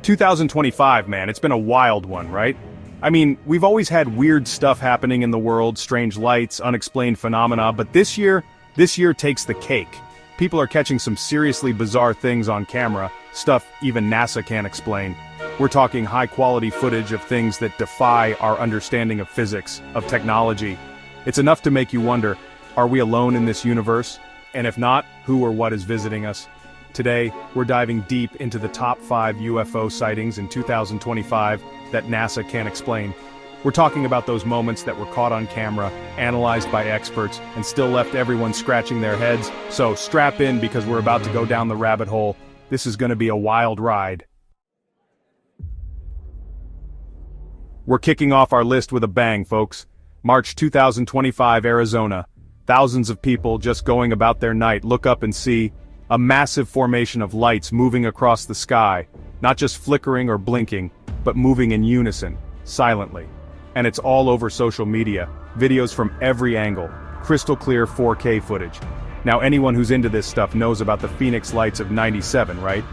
2025, man, it's been a wild one, right? I mean, we've always had weird stuff happening in the world, strange lights, unexplained phenomena, but this year takes the cake. People are catching some seriously bizarre things on camera, stuff even NASA can't explain. We're talking high-quality footage of things that defy our understanding of physics, of technology. It's enough to make you wonder, are we alone in this universe? And if not, who or what is visiting us? Today, we're diving deep into the top 5 UFO sightings in 2025 that NASA can't explain. We're talking about those moments that were caught on camera, analyzed by experts, and still left everyone scratching their heads. So strap in because we're about to go down the rabbit hole. This is going to be a wild ride. We're kicking off our list with a bang, folks. March 2025, Arizona. Thousands of people just going about their night look up and see a massive formation of lights moving across the sky, not just flickering or blinking, but moving in unison, silently. And it's all over social media, videos from every angle, crystal clear 4K footage. Now anyone who's into this stuff knows about the Phoenix lights of '97, right?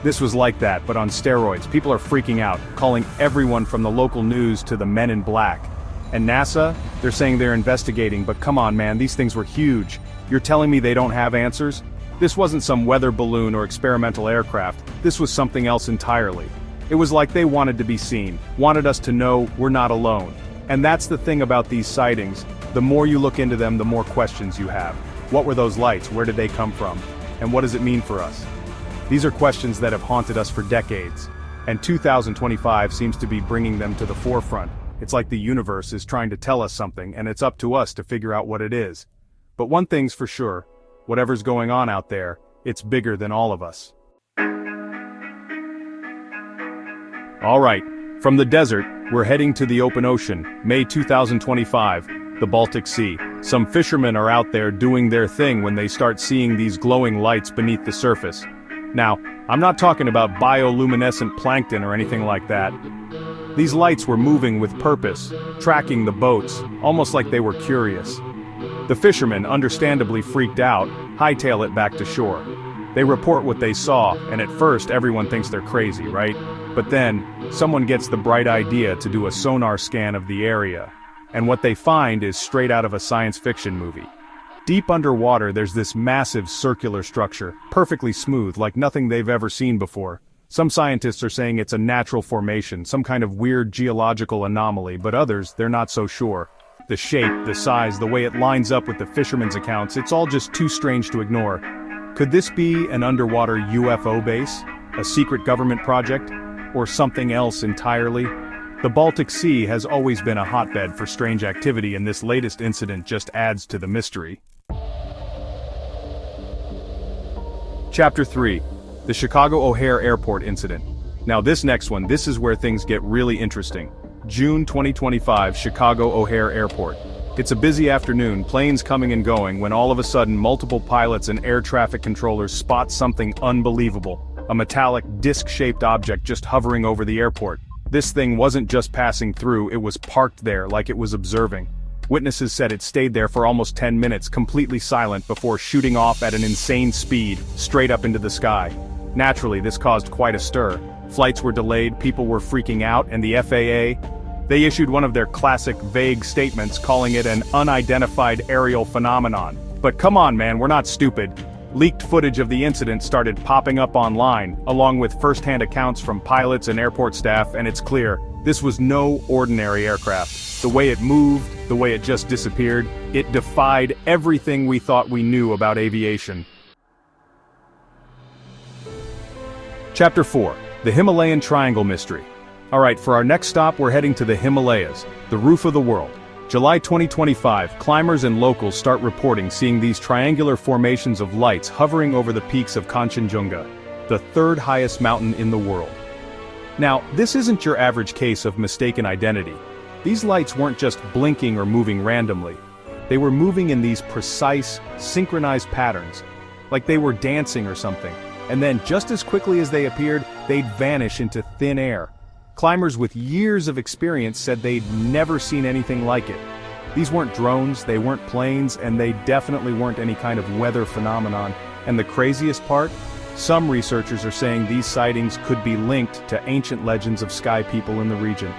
This was like that, but on steroids. People are freaking out, calling everyone from the local news to the men in black. And NASA? They're saying they're investigating, but come on man, these things were huge. You're telling me they don't have answers? This wasn't some weather balloon or experimental aircraft, this was something else entirely. It was like they wanted to be seen, wanted us to know we're not alone. And that's the thing about these sightings, the more you look into them, the more questions you have. What were those lights? Where did they come from? And what does it mean for us? These are questions that have haunted us for decades, and 2025 seems to be bringing them to the forefront. It's like the universe is trying to tell us something, and it's up to us to figure out what it is. But one thing's for sure, whatever's going on out there, it's bigger than all of us. Alright, from the desert, we're heading to the open ocean, May 2025, the Baltic Sea. Some fishermen are out there doing their thing when they start seeing these glowing lights beneath the surface. Now, I'm not talking about bioluminescent plankton or anything like that. These lights were moving with purpose, tracking the boats, almost like they were curious. The fishermen, understandably freaked out, hightail it back to shore. They report what they saw, and at first everyone thinks they're crazy, right? But then, someone gets the bright idea to do a sonar scan of the area. And what they find is straight out of a science fiction movie. Deep underwater there's this massive circular structure, perfectly smooth, like nothing they've ever seen before. Some scientists are saying it's a natural formation, some kind of weird geological anomaly, but others, they're not so sure. The shape, the size, the way it lines up with the fishermen's accounts, it's all just too strange to ignore. Could this be an underwater UFO base? A secret government project? Or something else entirely? The Baltic Sea has always been a hotbed for strange activity, and this latest incident just adds to the mystery. Chapter 3. The Chicago O'Hare Airport Incident. Now this next one, this is where things get really interesting. June 2025, Chicago O'Hare Airport. It's a busy afternoon, planes coming and going, when all of a sudden multiple pilots and air traffic controllers spot something unbelievable. A metallic, disc-shaped object just hovering over the airport. This thing wasn't just passing through, it was parked there like it was observing. Witnesses said it stayed there for almost 10 minutes, completely silent, before shooting off at an insane speed, straight up into the sky. Naturally, this caused quite a stir. Flights were delayed, people were freaking out, and the FAA, they issued one of their classic vague statements calling it an unidentified aerial phenomenon. But come on man, we're not stupid. Leaked footage of the incident started popping up online, along with first-hand accounts from pilots and airport staff, and it's clear, this was no ordinary aircraft. The way it moved, the way it just disappeared, it defied everything we thought we knew about aviation. Chapter 4. The Himalayan Triangle Mystery. Alright, for our next stop we're heading to the Himalayas, the roof of the world. July 2025, climbers and locals start reporting seeing these triangular formations of lights hovering over the peaks of Kanchenjunga, the third highest mountain in the world. Now, this isn't your average case of mistaken identity. These lights weren't just blinking or moving randomly. They were moving in these precise, synchronized patterns, like they were dancing or something, and then just as quickly as they appeared, they'd vanish into thin air. Climbers with years of experience said they'd never seen anything like it. These weren't drones, they weren't planes, and they definitely weren't any kind of weather phenomenon. And the craziest part? Some researchers are saying these sightings could be linked to ancient legends of sky people in the region.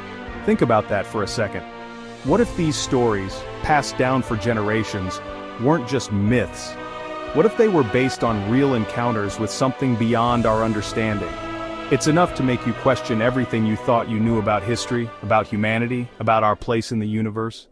Think about that for a second. What if these stories, passed down for generations, weren't just myths? What if they were based on real encounters with something beyond our understanding? It's enough to make you question everything you thought you knew about history, about humanity, about our place in the universe.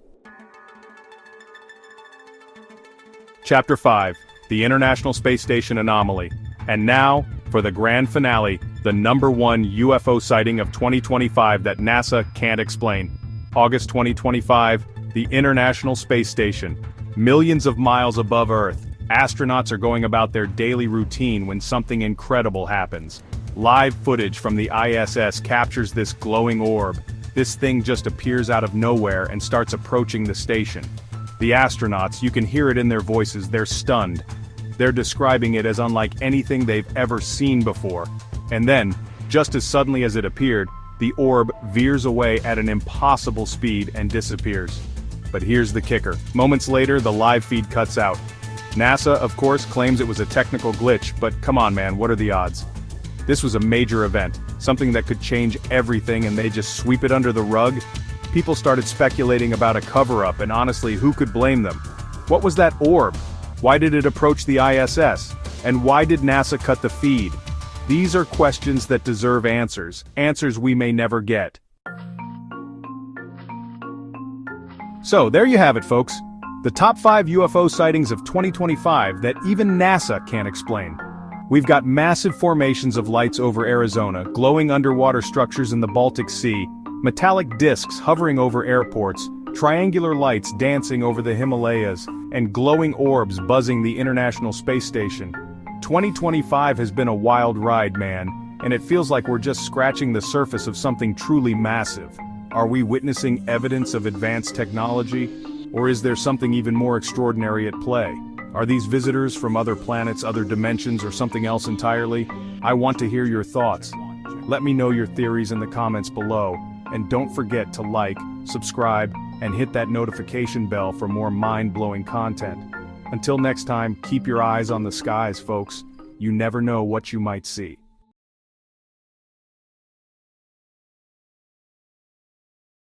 Chapter 5, the International Space Station Anomaly. And now, for the grand finale, the #1 UFO sighting of 2025 that NASA can't explain. August 2025, the International Space Station. Millions of miles above Earth, astronauts are going about their daily routine when something incredible happens. Live footage from the ISS captures this glowing orb. This thing just appears out of nowhere and starts approaching the station. The astronauts, you can hear it in their voices, they're stunned. They're describing it as unlike anything they've ever seen before. And then, just as suddenly as it appeared, the orb veers away at an impossible speed and disappears. But here's the kicker. Moments later, the live feed cuts out. NASA, of course, claims it was a technical glitch, but come on man, what are the odds? This was a major event, something that could change everything, and they just sweep it under the rug? People started speculating about a cover-up, and honestly, who could blame them? What was that orb? Why did it approach the ISS? And why did NASA cut the feed? These are questions that deserve answers, answers we may never get. So, there you have it, folks. The top 5 UFO sightings of 2025 that even NASA can't explain. We've got massive formations of lights over Arizona, glowing underwater structures in the Baltic Sea, metallic disks hovering over airports, triangular lights dancing over the Himalayas, and glowing orbs buzzing the International Space Station. 2025 has been a wild ride, man, and it feels like we're just scratching the surface of something truly massive. Are we witnessing evidence of advanced technology? Or is there something even more extraordinary at play? Are these visitors from other planets, other dimensions, or something else entirely? I want to hear your thoughts. Let me know your theories in the comments below, and don't forget to like, subscribe, and hit that notification bell for more mind-blowing content. Until next time, keep your eyes on the skies, folks. You never know what you might see.